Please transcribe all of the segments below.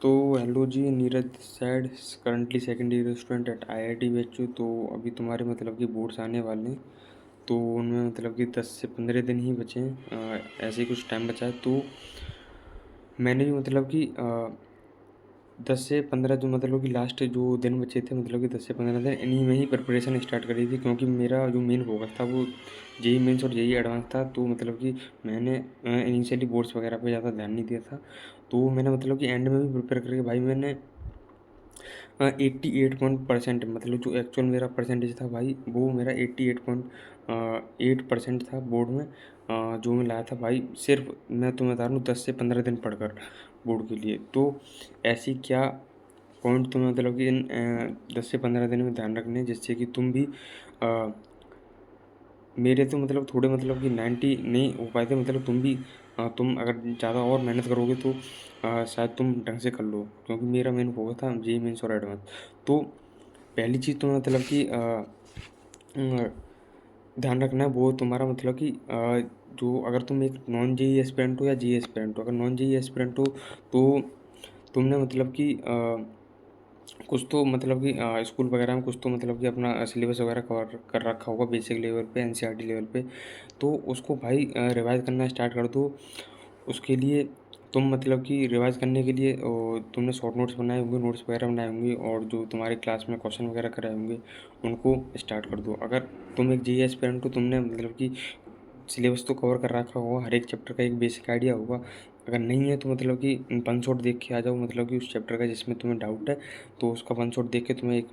तो हेलो जी, नीरज सैड currently second year student at IIT BHU। तो अभी तुम्हारे मतलब कि बोर्ड्स आने वाले हैं, तो उनमें मतलब कि 10 से 15 दिन ही बचे हैं। ऐसे ही कुछ टाइम बचा है, तो मैंने भी मतलब कि 10 से 15 जो मतलब कि लास्ट जो दिन बचे थे, मतलब कि 10 से 15 दिन इन्हीं में ही प्रिपरेशन स्टार्ट करी थी, क्योंकि मेरा जो मेन फोकस था वो जेई मेंस और जेई एडवांस था। तो मतलब कि मैंने इनिशियली बोर्ड्स वगैरह पे ज़्यादा ध्यान नहीं दिया था। तो मैंने मतलब कि एंड में भी प्रिपेयर करके भाई मैंने 88 मतलब जो एक्चुअल मेरा परसेंटेज था भाई, वो मेरा 88.8% था बोर्ड में। जो मैं लाया था भाई, सिर्फ मैं तुम्हें बता रहा हूँ 10 से 15 दिन पढ़कर बोर्ड के लिए। तो ऐसी क्या पॉइंट तुम्हें मतलब कि इन 10 से 15 दिन में ध्यान रखने हैं, जिससे कि तुम भी मेरे तो मतलब थोड़े मतलब कि 90 नहीं हो पाए थे, मतलब तुम भी तुम अगर ज़्यादा और मेहनत करोगे तो शायद तुम ढंग से कर लो, क्योंकि मेरा मेन फोकस था जेईई मेंस और एडवांस। तो पहली चीज़ तो मतलब कि ध्यान रखना है वो तुम्हारा मतलब कि जो अगर तुम एक नॉन जेईई एस्पिरेंट हो या जेईई एस्पिरेंट हो, अगर नॉन जेईई एस्पिरेंट हो तो तुमने मतलब कि कुछ तो मतलब कि स्कूल वगैरह में कुछ तो मतलब कि अपना सिलेबस वगैरह कवर कर रखा होगा बेसिक लेवल पे, एनसीईआरटी लेवल पे। तो उसको भाई रिवाइज़ करना स्टार्ट कर दो। उसके लिए तुम मतलब कि रिवाइज़ करने के लिए तुमने शॉर्ट नोट्स बनाए होंगे, नोट्स वगैरह बनाए होंगे, और जो तुम्हारे क्लास में क्वेश्चन वगैरह कराए होंगे उनको स्टार्ट कर दो। अगर तुम एक जेईई एस्पिरेंट हो, तुमने मतलब कि सिलेबस तो कवर कर रखा होगा, हर एक चैप्टर का एक बेसिक आइडिया होगा। अगर नहीं है तो मतलब कि वन शॉट देख के आ जाओ, मतलब कि उस चैप्टर का जिसमें तुम्हें डाउट है, तो उसका वन शॉट देख के तुम्हें एक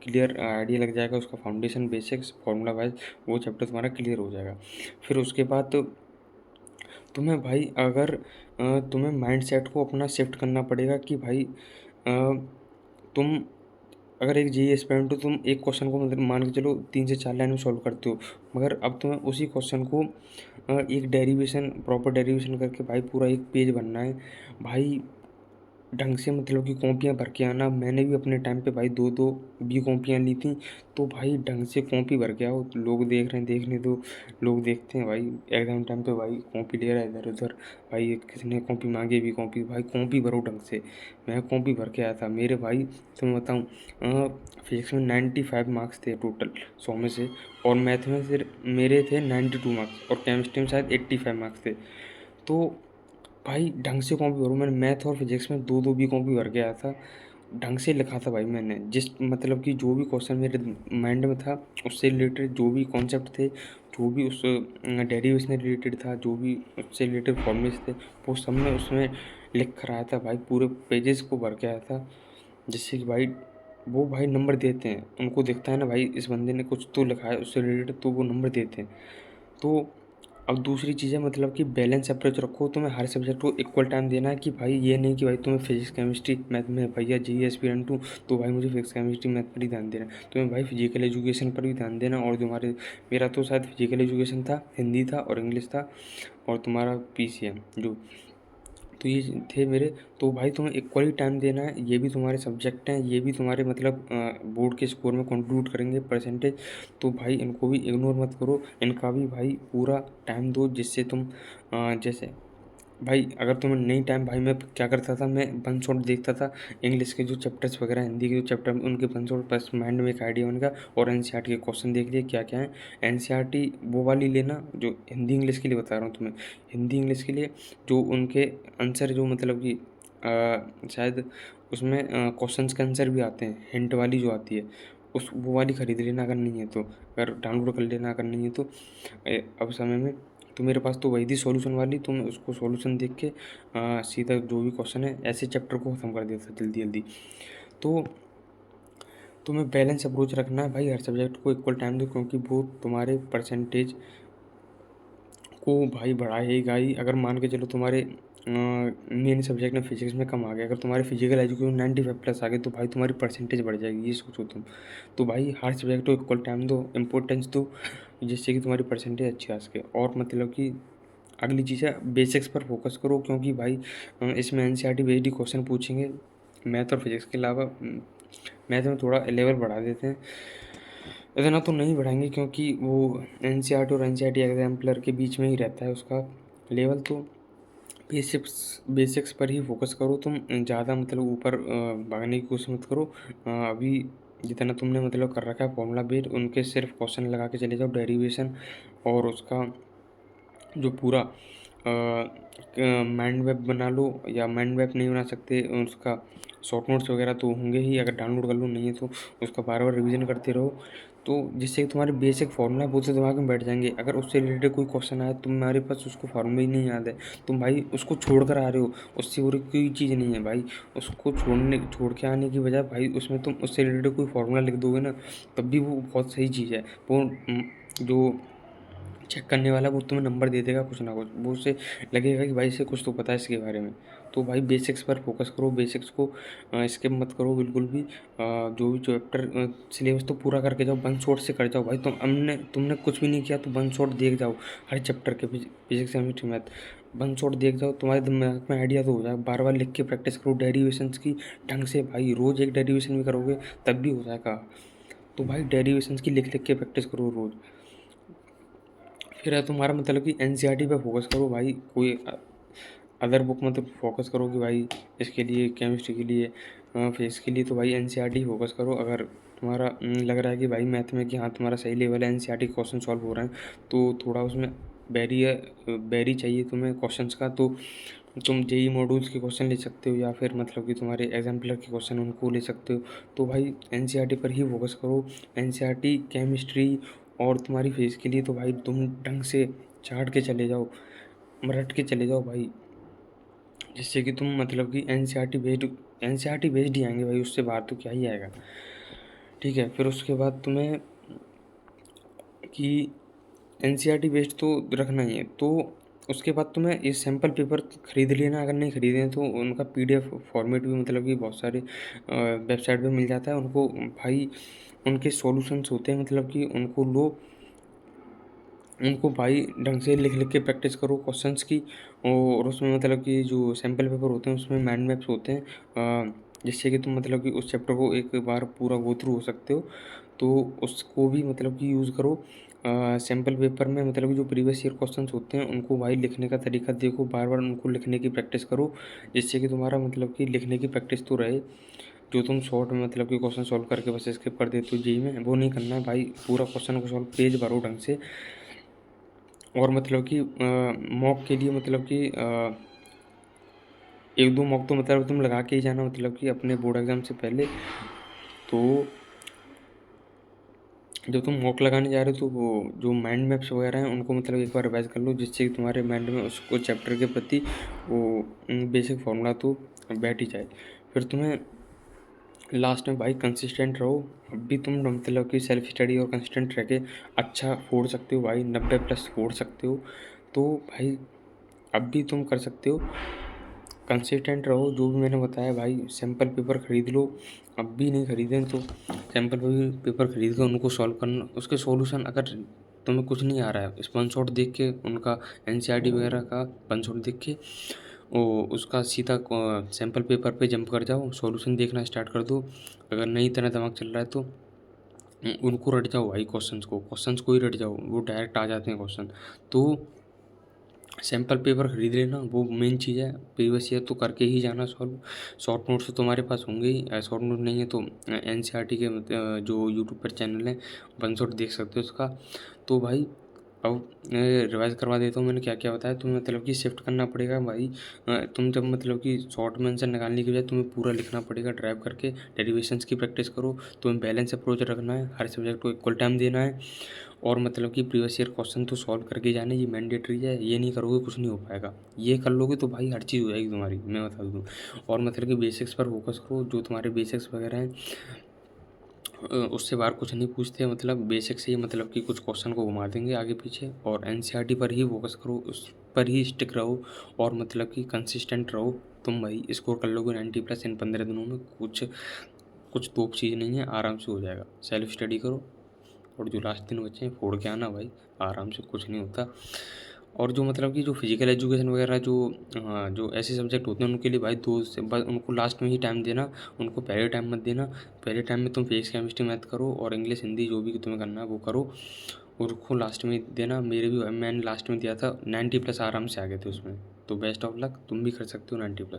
क्लियर आइडिया लग जाएगा, उसका फाउंडेशन बेसिक्स फार्मूला वाइज वो चैप्टर तुम्हारा क्लियर हो जाएगा। फिर उसके बाद तो तुम्हें भाई अगर तुम्हें माइंडसेट को अपना शिफ्ट करना पड़ेगा कि भाई तुम अगर एक जेईई एस्पिरेंट हो, तुम एक क्वेश्चन को मतलब मान के चलो 3 से 4 लाइन में सॉल्व करते हो, मगर अब तुम्हें उसी क्वेश्चन को एक डेरिवेशन प्रॉपर डेरिवेशन करके भाई पूरा एक पेज बनना है भाई। ढंग से मतलब कि कॉपियाँ भर के आना। मैंने भी अपने टाइम पे भाई 2-2 भी कॉपियाँ ली थी। तो भाई ढंग से कॉपी भर के आओ, लोग देख रहे हैं देखने दो। लोग देखते हैं भाई एग्ज़ाम टाइम पे भाई कॉपी ले रहा है इधर-उधर, भाई किसी ने कॉपी माँगी भी कॉपी, भाई कॉपी भरो ढंग से। मैं कॉपी भर के आया था। मेरे भाई तुम्हें बताऊँ फिज़िक्स में 95 मार्क्स थे टोटल 100 में से, और मैथ में सिर्फ मेरे थे 92 मार्क्स, और केमिस्ट्री में शायद 85 मार्क्स थे। तो भाई ढंग से कॉपी भरो। मैंने मैथ और फिजिक्स में 2-2 भी कॉपी भर के आया था। ढंग से लिखा था भाई मैंने, जिस मतलब कि जो भी क्वेश्चन मेरे माइंड में था उससे रिलेटेड जो भी कॉन्सेप्ट थे, जो भी उस डेरिवेशन से रिलेटेड था, जो भी उससे रिलेटेड फॉर्मूलेस थे, वो सब मैं उसमें लिख कर आया था भाई। पूरे पेजेस को भर के आया था, जिससे कि भाई वो भाई नंबर देते हैं। उनको दिखता है ना भाई इस बंदे ने कुछ तो लिखा है उससे रिलेटेड, तो वो नंबर देते हैं। तो अब दूसरी चीज़ है मतलब कि बैलेंस अप्रोच रखो। तुम्हें हर सब्जेक्ट को इक्वल टाइम देना है, कि भाई ये नहीं कि भाई तुम्हें फिजिक्स केमिस्ट्री मैथ में भैया जेईई एस्पिरेंट हूँ तो भाई मुझे फिजिक्स केमिस्ट्री मैथ पर ही ध्यान देना है। तुम्हें भाई फिजिकल एजुकेशन पर भी ध्यान देना। और जो हमारे मेरा तो शायद फिजिकल एजुकेशन था, हिंदी था और इंग्लिश था, और तुम्हारा पीसीएम जो, तो ये थे मेरे। तो भाई तुम्हें इक्वली टाइम देना है। ये भी तुम्हारे सब्जेक्ट हैं, ये भी तुम्हारे मतलब बोर्ड के स्कोर में कंट्रीब्यूट करेंगे परसेंटेज। तो भाई इनको भी इग्नोर मत करो, इनका भी भाई पूरा टाइम दो, जिससे तुम जैसे भाई अगर तुम्हें नहीं टाइम, भाई मैं क्या करता था, मैं वन शॉट देखता था इंग्लिश के जो चैप्टर्स वगैरह, हिंदी के जो चैप्टर उनके वन शॉट, बस माइंड में एक आइडिया बन गया। और एनसीईआरटी के क्वेश्चन देख लिए क्या क्या है। एनसीईआरटी वो वाली लेना जो हिंदी इंग्लिश के लिए बता रहा हूँ तुम्हें, हिंदी इंग्लिश के लिए जो उनके आंसर जो मतलब कि शायद उसमें क्वेश्चंस के आंसर भी आते हैं, हिंट वाली जो आती है, उस वो वाली ख़रीद लेना अगर नहीं है तो, अगर डाउनलोड कर लेना अगर नहीं है तो। अब समय में तो मेरे पास तो वही थी सॉल्यूशन वाली, तो मैं उसको सॉल्यूशन देख के सीधा जो भी क्वेश्चन है ऐसे चैप्टर को ख़त्म कर देता जल्दी जल्दी। तो तुम्हें बैलेंस अप्रोच रखना है भाई, हर सब्जेक्ट को इक्वल टाइम दो, क्योंकि वो तुम्हारे परसेंटेज को भाई बढ़ाएगा ही। अगर मान के चलो तुम्हारे मेन सब्जेक्ट में फिजिक्स में कम आ गया, अगर तुम्हारे फिजिकल एजुकेशन 95 प्लस आ गए, तो भाई तुम्हारी परसेंटेज बढ़ जाएगी, ये सोचो तुम। तो भाई हर सब्जेक्ट को इक्वल टाइम दो, इम्पोर्टेंस दो, जिससे कि तुम्हारी परसेंटेज अच्छी आ सके। और मतलब कि अगली चीज़ है बेसिक्स पर फोकस करो, क्योंकि भाई इसमें एनसीईआरटी बेस्ड क्वेश्चन पूछेंगे मैथ और फिजिक्स के अलावा। मैथ में थोड़ा लेवल बढ़ा देते हैं, इतना तो नहीं बढ़ाएंगे, क्योंकि वो एनसीईआरटी और एनसीईआरटी एग्जाम्पलर के बीच में ही रहता है उसका लेवल। तो बेसिक्स पर ही फ़ोकस करो तुम, ज़्यादा मतलब ऊपर भागने की कोशिश मत करो। अभी जितना तुमने मतलब कर रखा है फॉर्मूला बेस्ड, उनके सिर्फ क्वेश्चन लगा के चले जाओ, डेरिवेशन और उसका जो पूरा माइंड मैप बना लो, या माइंड मैप नहीं बना सकते उसका शॉर्ट नोट्स वगैरह तो होंगे ही, अगर डाउनलोड कर लो, नहीं है तो उसका बार बार रिवीजन करते रहो। तो जिससे कि तुम्हारे बेसिक फार्मूला वो तो दिमाग में बैठ जाएंगे। अगर उससे रिलेटेड कोई क्वेश्चन आए, तुम्हारे पास उसको फार्मूला ही नहीं याद है, तुम भाई उसको छोड़ कर आ रहे हो, उससे बुरी कोई चीज़ नहीं है भाई। उसको छोड़ के आने की बजाय भाई उसमें तुम उससे रिलेटेड कोई फार्मूला लिख दोगे ना, तब भी वो बहुत सही चीज़ है। वो जो चेक करने वाला वो तुम्हें नंबर दे देगा कुछ ना कुछ, वो उसे लगेगा कि भाई इसे कुछ तो पता है इसके बारे में। तो भाई बेसिक्स पर फोकस करो, बेसिक्स को स्किप मत करो बिल्कुल भी। जो भी चैप्टर सिलेबस तो पूरा करके जाओ, वन शॉट से कर जाओ भाई। तुमने कुछ भी नहीं किया तो वन शॉट देख जाओ हर चैप्टर के, physics chemistry math, one shot देख जाओ, तुम्हारे दिमाग में आइडिया तो हो जाए। बार बार लिख के प्रैक्टिस करो डेरिवेशंस की ढंग से भाई, रोज़ एक डेरिवेशन भी करोगे तब भी हो जाएगा। तो भाई डेरिवेशंस की लिख लिख के प्रैक्टिस करो रोज़। फिर है तुम्हारा मतलब कि एनसीईआरटी पे फोकस करो भाई, कोई अदर बुक मतलब फोकस करो कि भाई इसके लिए केमिस्ट्री के लिए फिर इसके लिए तो भाई एनसीईआरटी फोकस करो। अगर तुम्हारा लग रहा है कि भाई मैथ में कि हाँ तुम्हारा सही लेवल है, एनसीईआरटी क्वेश्चन सॉल्व हो रहे हैं, तो थोड़ा उसमें बैरी चाहिए तुम्हें क्वेश्चंस का, तो तुम जेई मॉड्यूल्स के क्वेश्चन ले सकते हो, या फिर मतलब कि तुम्हारे एग्जाम्पलर के क्वेश्चन उनको ले सकते हो। तो भाई एनसीईआरटी पर ही फोकस करो। एनसीईआरटी केमिस्ट्री और तुम्हारी फेस के लिए तो भाई तुम ढंग से चाट के चले जाओ, रट के चले जाओ भाई, जिससे कि तुम मतलब कि एनसीईआरटी बेस्ड ही आएंगे भाई, उससे बाहर तो क्या ही आएगा। ठीक है, फिर उसके बाद तुम्हें कि एनसीईआरटी बेस्ड तो रखना ही है, तो उसके बाद तुम्हें ये सैम्पल पेपर खरीद लेना। अगर नहीं खरीदे तो उनका पीडीएफ फॉर्मेट भी मतलब कि बहुत सारे वेबसाइट पे मिल जाता है उनको भाई। उनके सॉल्यूशंस होते हैं, मतलब कि उनको लो, उनको भाई ढंग से लिख लिख के प्रैक्टिस करो क्वेश्चंस की। और उसमें मतलब कि जो सैम्पल पेपर होते हैं उसमें माइंड मैप्स होते हैं, जिससे कि तुम मतलब कि उस चैप्टर को एक बार पूरा गो थ्रू हो सकते हो। तो उसको भी मतलब कि यूज़ करो। सैम्पल पेपर में मतलब कि जो प्रीवियस ईयर क्वेश्चंस होते हैं उनको भाई लिखने का तरीका देखो, बार बार उनको लिखने की प्रैक्टिस करो, जिससे कि तुम्हारा मतलब कि लिखने की प्रैक्टिस तो रहे। जो तुम शॉर्ट में मतलब कि क्वेश्चन सॉल्व करके बस स्किप कर देते हो जेई में, वो नहीं करना है भाई। पूरा क्वेश्चन को सॉल्व पेज भरो ढंग से। और मतलब कि मॉक के लिए मतलब कि एक दो मॉक तो मतलब तुम लगा के ही जाना, मतलब कि अपने बोर्ड एग्ज़ाम से पहले। तो जब तुम मॉक लगाने जा रहे हो तो वो जो माइंड मैप्स वगैरह हैं उनको मतलब एक बार रिवाइज कर लो, जिससे कि तुम्हारे माइंड में उसको चैप्टर के प्रति वो बेसिक फार्मूला तो बैठ ही जाए। फिर तुम्हें लास्ट में भाई कंसिस्टेंट रहो। अब भी तुम मतलब कि सेल्फ स्टडी और कंसिस्टेंट रह के अच्छा फोड़ सकते हो भाई, 90+ फोड़ सकते हो। तो भाई अब भी तुम कर सकते हो, कंसिस्टेंट रहो। जो भी मैंने बताया भाई, सैम्पल पेपर ख़रीद लो, अब भी नहीं ख़रीदें तो सैम्पल पेपर ख़रीद कर उनको सॉल्व करना। उसके सॉल्यूशन अगर तुम्हें कुछ नहीं आ रहा है, वन शॉट देख के उनका एनसीईआरटी वगैरह का वन शॉट देख के उसका सीधा सैम्पल पेपर पे जंप कर जाओ, सॉल्यूशन देखना स्टार्ट कर दो। अगर नहीं इतना दिमाग चल रहा है तो उनको रट जाओ भाई, क्वेश्चंस को ही रट जाओ, वो डायरेक्ट आ जाते हैं क्वेश्चन। तो सैम्पल पेपर खरीद लेना, वो मेन चीज़ है। प्रीवियस ईयर तो करके ही जाना सॉल्व। शॉर्ट नोट्स तो तुम्हारे पास होंगे ही, शॉर्ट नोट नहीं है तो एनसीईआरटी के जो यूट्यूब पर चैनल है वन शॉट देख सकते हो उसका। तो भाई अब रिवाइज करवा देता हूँ मैंने क्या क्या बताया। तुम्हें मतलब कि शिफ्ट करना पड़ेगा भाई। तुम जब मतलब कि शॉर्ट में आंसर निकालने की बजाय तुम्हें पूरा लिखना पड़ेगा ड्राइव करके। डेरिवेशंस की प्रैक्टिस करो, तुम्हें बैलेंस अप्रोच रखना है, हर सब्जेक्ट को इक्वल टाइम देना है, और मतलब कि प्रीवियस ईयर क्वेश्चन तो सॉल्व करके जाने, ये मैंडेटरी है। ये नहीं करोगे कुछ नहीं हो पाएगा, ये कर लोगे तो भाई हर चीज़ हो जाएगी तुम्हारी, मैं बता दूँ। और मतलब कि बेसिक्स पर फोकस करो, जो तुम्हारे बेसिक्स वगैरह हैं उससे बाहर कुछ नहीं पूछते, मतलब बेसिक से ही मतलब कि कुछ क्वेश्चन को घुमा देंगे आगे पीछे। और एनसीईआरटी पर ही फोकस करो, उस पर ही स्टिक रहो, और मतलब कि कंसिस्टेंट रहो। तुम भाई स्कोर कर लोगे 90+ इन 15 दिनों में। कुछ कुछ तोप चीज़ नहीं है, आराम से हो जाएगा। सेल्फ स्टडी करो, और जो लास्ट दिन बच्चे हैं फोड़ के आना भाई, आराम से, कुछ नहीं होता। और जो मतलब कि जो फिजिकल एजुकेशन वगैरह जो ऐसे सब्जेक्ट होते हैं उनके लिए भाई 2 से बस उनको लास्ट में ही टाइम देना, उनको पहले टाइम मत देना। पहले टाइम में तुम फिजिक्स केमिस्ट्री मैथ करो, और इंग्लिश हिंदी जो भी तुम्हें करना है वो करो, और उसको लास्ट में देना। मैंने लास्ट में दिया था, 90+ आराम से आ गए थे उसमें। तो बेस्ट ऑफ लक, तुम भी कर सकते हो 90 प्लस।